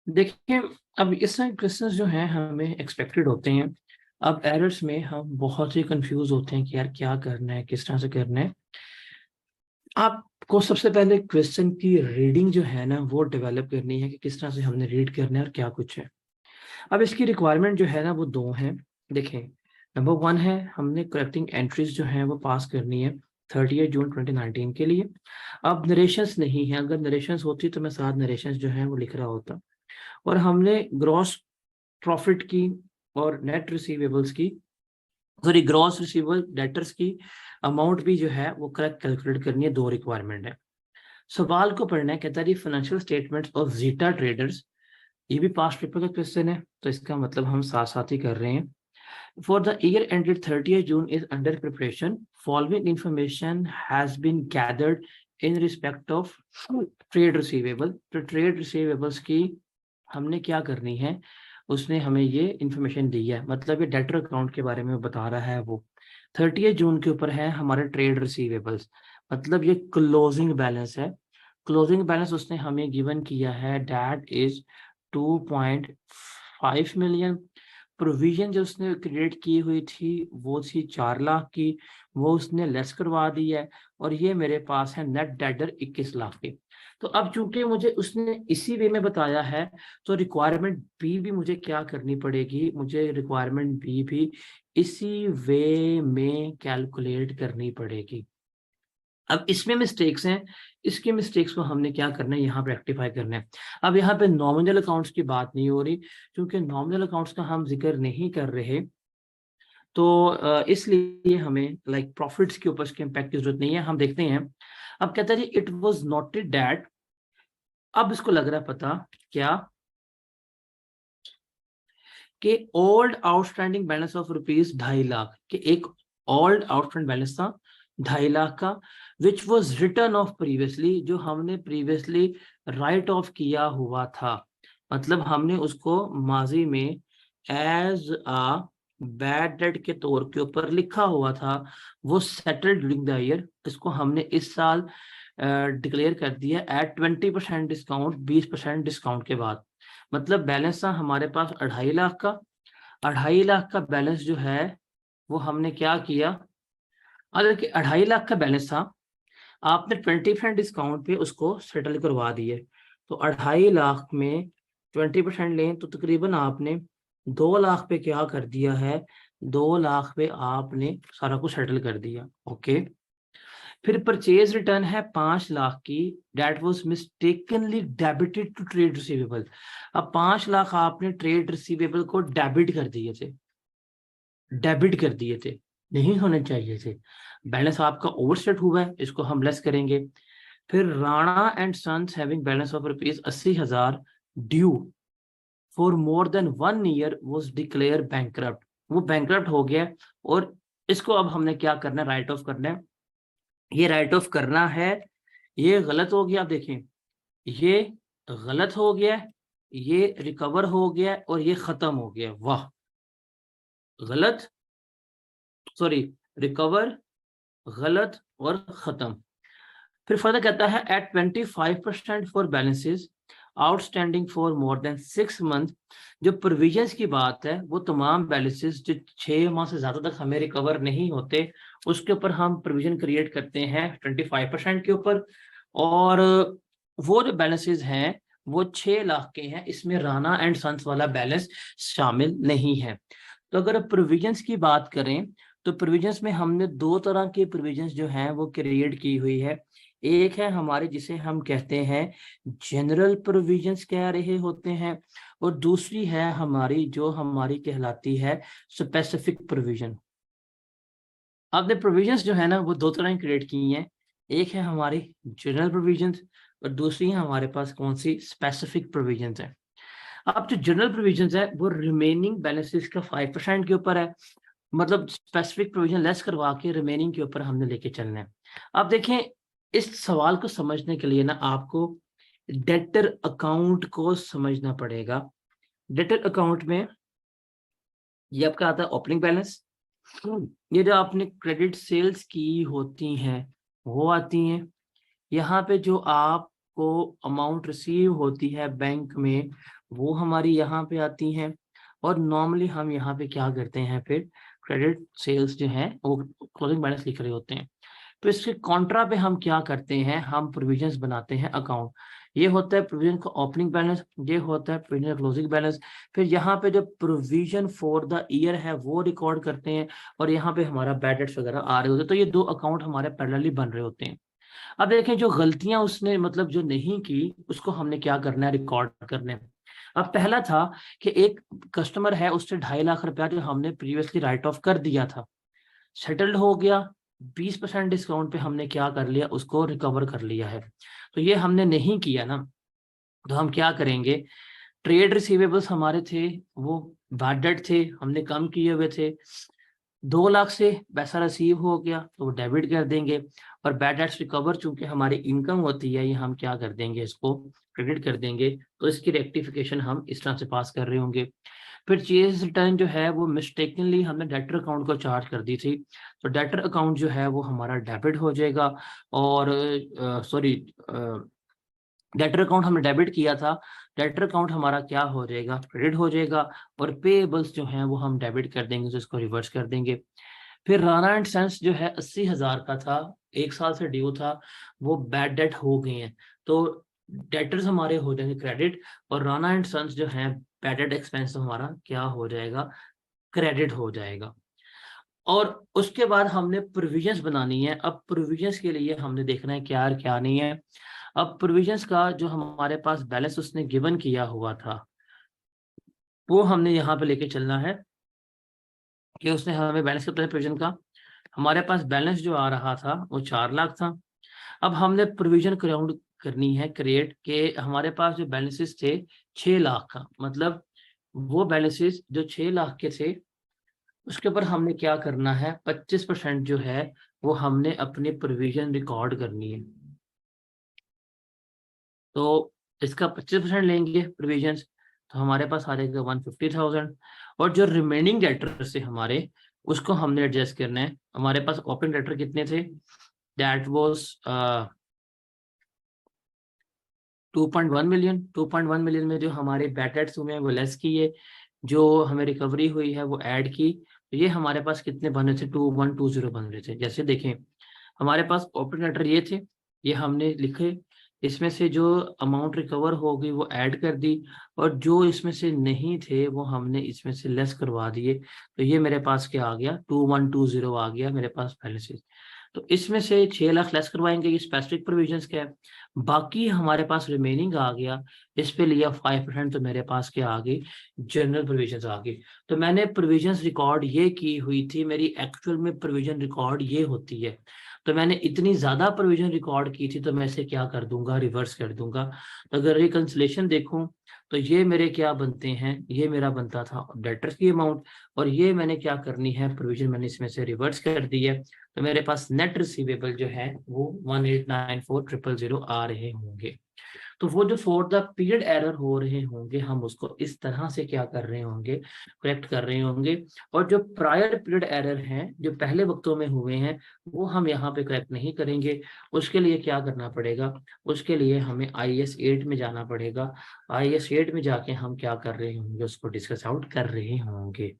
देखिए, अब इस तरह क्वेश्चंस जो हैं हमें एक्सपेक्टेड होते हैं। अब एरर्स में हम बहुत ही कंफ्यूज होते हैं कि यार क्या करना है, किस तरह से करना है। आपको सबसे पहले क्वेश्चन की रीडिंग जो है ना वो डेवलप करनी है कि किस तरह से हमने रीड करना है और क्या कुछ है। अब इसकी रिक्वायरमेंट जो है ना वो दो हैं। देखें, नंबर वन है हमने करेक्टिंग एंट्रीज जो हैं वो पास करनी है 30 जून 2019 के लिए। अब नरेशंस नहीं है, अगर नरेशंस होती तो मैं साथ नरेशंस जो है वो लिख रहा होता। और हमने ग्रॉस प्रॉफिट की और नेट रिसीवेबल्स की, सॉरी ग्रॉस रिसीवेबल डेटर्स की अमाउंट भी जो है वो करेक्ट कैलकुलेट करनी है। दो रिक्वायरमेंट है। सवाल को पढ़ना है, कहता है financial statements of zeta traders. ये भी पास्ट पेपर का क्वेश्चन है, तो इसका मतलब हम साथ साथ ही कर रहे हैं। For the year ended 30 June is under preparation, following information has been gathered in respect of trade receivable. तो ट्रेड रिसीवेबल्स की हमने क्या करनी है, उसने हमें ये इंफॉर्मेशन दी है, मतलब ये डेटर अकाउंट के बारे में बता रहा है। वो 30 जून के ऊपर है हमारे ट्रेड रिसीवेबल्स, मतलब ये क्लोजिंग बैलेंस है। क्लोजिंग बैलेंस उसने हमें गिवन किया है, दैट इज 2.5 मिलियन। प्रोविजन जो उसने क्रिएट की हुई थी वो थी 4 लाख की, वो उसने लेस करवा दी है। और ये मेरे पास है नेट डेटर 21 लाख की। तो अब चूंकि मुझे उसने इसी वे में बताया है, तो रिक्वायरमेंट बी भी मुझे क्या करनी पड़ेगी, मुझे रिक्वायरमेंट बी भी इसी वे में कैलकुलेट करनी पड़ेगी। अब इसमें मिस्टेक्स हैं, इसके मिस्टेक्स को हमने क्या करना है, यहाँ पे रेक्टिफाई करना है। अब यहाँ पे नॉमिनल अकाउंट्स की बात नहीं हो रही, क्योंकि नॉमिनल अकाउंट्स का हम जिक्र नहीं कर रहे, तो इसलिए हमें लाइक प्रॉफिट्स के ऊपर इसके इम्पैक्ट की जरूरत नहीं है। हम देखते हैं। अब कहता है जी इट वाज नोटेड दैट, अब इसको लग रहा है पता क्या, कि old outstanding balance of rupees 2.5 lakh, कि एक ओल्ड आउटस्टैंडिंग बैलेंस था 2.5 लाख का, which was return of previously, जो हमने प्रीवियसली राइट ऑफ किया हुआ था। मतलब हमने उसको माजी में एज आ बैड डेट के तौर के ऊपर लिखा हुआ था, वो सेटल्ड ड्यूरिंग द ईयर। इसको हमने इस साल डिक्लेयर कर दिया एट 20% डिस्काउंट, 20% डिस्काउंट के बाद। मतलब बैलेंस था हमारे पास 2.5 लाख का। 2.5 लाख का बैलेंस जो है वो हमने क्या किया, अगर कि 2.5 लाख का बैलेंस था, आपने 20% डिस्काउंट पे उसको सेटल करवा दिए। तो 2.5 लाख में 20% लें तो तकरीबन आपने 2 लाख पे क्या कर दिया है, 2 लाख पे आपने सारा कुछ सेटल कर दिया। ओके। फिर परचेज रिटर्न है 5 लाख की, debt was mistakenly debited to trade receivable. अब 5 लाख आपने ट्रेड रिसीवेबल को डेबिट कर दिए थे, डेबिट कर दिए थे, नहीं होने चाहिए थे। बैलेंस आपका ओवरस्टेट हुआ है, इसको हम लेस करेंगे। फिर Rana and sons having balance of rupees 80,000 due for more than 1 year was declare bankrupt. वो बैंकरप्ट हो गया, और इसको अब हमने क्या करना है, राइट ऑफ करना है। ये राइट ऑफ करना है, ये गलत हो गया। आप देखें, ये गलत हो गया, ये रिकवर हो गया, और ये खत्म हो गया। वाह, गलत, सॉरी, रिकवर, गलत और खत्म। फिर फर्दर कहता है at 25% for balances outstanding for more than 6 month. जो प्रोविजंस की बात है, वो तमाम बैलेंसेस जो 6 माह से ज्यादा तक हमें रिकवर नहीं होते, उसके ऊपर हम प्रोविजन क्रिएट करते हैं 25% के ऊपर। और वो जो बैलेंसेस हैं वो 6 लाख के हैं, इसमें राणा एंड सन्स वाला बैलेंस शामिल नहीं है। तो अगर प्रोविजंस की बात करें, तो प्रोविजंस में हमने दो तरह के प्रोविजंस जो हैं वो क्रिएट की हुई है। एक है हमारे जिसे हम कहते हैं जनरल प्रोविजंस कह रहे होते हैं, और दूसरी है हमारी जो हमारी कहलाती है स्पेसिफिक प्रोविजन। आपने प्रोविजंस जो है ना वो दो तरह की क्रिएट की हैं, एक है हमारी जनरल प्रोविजंस, और दूसरी है हमारे पास कौन सी, स्पेसिफिक प्रोविजंस है। अब जो जनरल प्रोविजंस है वो रिमेनिंग बैलेंसेस का 5% के ऊपर है, मतलब स्पेसिफिक प्रोविजन लेस करवा के रिमेनिंग के ऊपर हमने लेके चलना है। अब देखें, इस सवाल को समझने के लिए ना आपको डेटर अकाउंट को समझना पड़ेगा। डेटर अकाउंट में ये आपका आता है ओपनिंग बैलेंस, ये जो आपने क्रेडिट सेल्स की होती हैं वो आती हैं। यहाँ पे जो आप को अमाउंट रिसीव होती है बैंक में वो हमारी यहाँ पे आती हैं, और नॉर्मली हम यहाँ पे क्या करते हैं फिर क्रेडिट सेल्स जो है वो क्लोजिंग बैलेंस लिख रहे होते हैं। तो इसके कॉन्ट्रा पे हम क्या करते हैं, हम प्रोविजंस बनाते हैं अकाउंट। ये होता है प्रोविजन का ओपनिंग बैलेंस, ये होता है प्रोविजन क्लोजिंग बैलेंस। फिर यहाँ पे जो प्रोविजन फॉर द ईयर है वो रिकॉर्ड करते हैं, और यहाँ पे हमारा बैड डेट्स वगैरह आ रहे होते हैं। तो ये दो अकाउंट हमारे पैरेलली बन रहे होते हैं। अब देखें जो गलतियां उसने मतलब जो नहीं की उसको हमने क्या करना है, रिकॉर्ड करने हैं। अब पहला था कि एक कस्टमर है, उससे 2.5 लाख रुपया जो हमने प्रीवियसली राइट ऑफ कर दिया था, सेटल्ड हो गया, 20% डिस्काउंट पे हमने क्या कर लिया, उसको रिकवर कर लिया है। तो ये हमने नहीं किया ना, तो हम क्या करेंगे, ट्रेड रिसीवेबल्स हमारे थे वो बैड डेट थे, हमने कम किए हुए थे, 2 लाख से पैसा रिसीव हो गया तो वो डेबिट कर देंगे, और बैड डेट्स रिकवर चूंकि हमारी इनकम होती है, ये हम क्या कर देंगे, इसको क्रेडिट कर देंगे। तो इसकी रेक्टिफिकेशन हम इस तरह से पास कर रहे होंगे। फिर चेज रिटर्न जो है वो मिस्टेकनली हमने डेटर अकाउंट को चार्ज कर दी थी, तो डेटर अकाउंट जो है वो हमारा डेबिट हो जाएगा, और सॉरी डेटर अकाउंट हमने डेबिट किया था, डेटर अकाउंट हमारा क्या हो जाएगा, क्रेडिट हो जाएगा, और पेएबल्स जो हैं वो हम डेबिट कर देंगे, तो इसको रिवर्स कर देंगे। फिर राणा एंड सन्स जो है 80,000 का था, 1 साल से ड्यू था, वो बैड डेट हो गए हैं, तो डेटर्स हमारे हो जाएंगे क्रेडिट, और राणा एंड सन्स जो है बैड डेट एक्सपेंस हमारा क्या हो जाएगा, क्रेडिट हो जाएगा। और उसके बाद हमने प्रोविजंस बनानी है। अब प्रोविजंस के लिए हमने देखना है क्या और क्या नहीं है। अब प्रोविजंस का जो हमारे पास बैलेंस उसने गिवन किया हुआ था वो हमने यहाँ पे लेके चलना है कि उसने हमें बैलेंस का प्रोविजन का, हमारे पास बैलेंस जो आ रहा था वो 4 लाख था। अब हमने प्रोविजन क्राउंड करनी है क्रिएट के, हमारे पास जो बैलेंसेस थे 6 लाख का, मतलब वो बैलेंसेस जो 6 लाख के थे उसके ऊपर हमने क्या करना है, 25% जो है वो हमने अपनी प्रोविजन रिकॉर्ड करनी है। तो इसका 25% लेंगे प्रोविजंस, तो हमारे पास आ जाएगा 150,000, और जो रिमेनिंग डेटर से हमारे उसको हमने एडजस्ट करना है। हमारे पास ओपन डेटर कितने थे, दैट वाज 2.1 मिलियन। 2.1 मिलियन में जो हमारे बैड डेट्स हुए हैं वो लेस किए, जो हमें रिकवरी हुई है वो ऐड की, तो ये हमारे पास कितने बन रहे थे, 2120 बन रहे थे। जैसे देखें हमारे पास ओपन लेटर ये थे, ये हमने लिखे, इसमें से जो अमाउंट रिकवर हो गई वो ऐड कर दी, और जो इसमें से नहीं थे वो हमने इसमें से लेस करवा दिए, तो ये मेरे पास क्या आ गया, 2120 आ गया मेरे पास बैलेंसेस। तो इसमें से 6 लाख लेस करवाएंगे, ये स्पेसिफिक प्रोविजंस का है। बाकी हमारे पास रिमेनिंग आ गया, इस पे लिया 5%, तो मेरे पास क्या आ गई, जनरल प्रोविजंस आ गई। तो मैंने प्रोविजंस रिकॉर्ड ये की हुई थी, मेरी एक्चुअल में प्रोविजन रिकॉर्ड ये होती है, तो मैंने इतनी ज्यादा प्रोविजन रिकॉर्ड की थी, तो मैं इसे क्या कर दूंगा, रिवर्स कर दूंगा। तो अगर रिकंसिलेशन देखूं तो ये मेरे क्या बनते हैं, ये मेरा बनता था डेटर्स की अमाउंट, और ये मैंने क्या करनी है, प्रोविजन मैंने इसमें से रिवर्स कर दी है, तो मेरे पास नेट रिसीवेबल जो है वो 1894000 आ रहे होंगे। तो वो जो फॉर द पीरियड एरर हो रहे होंगे हम उसको इस तरह से क्या कर रहे होंगे, करेक्ट कर रहे होंगे। और जो प्रायर पीरियड एरर हैं जो पहले वक्तों में हुए हैं वो हम यहाँ पे करेक्ट नहीं करेंगे। उसके लिए क्या करना पड़ेगा, उसके लिए हमें IAS 8 में जाना पड़ेगा। IAS 8 में जाके हम क्या कर रहे होंगे, उसको डिस्कस आउट कर रहे होंगे।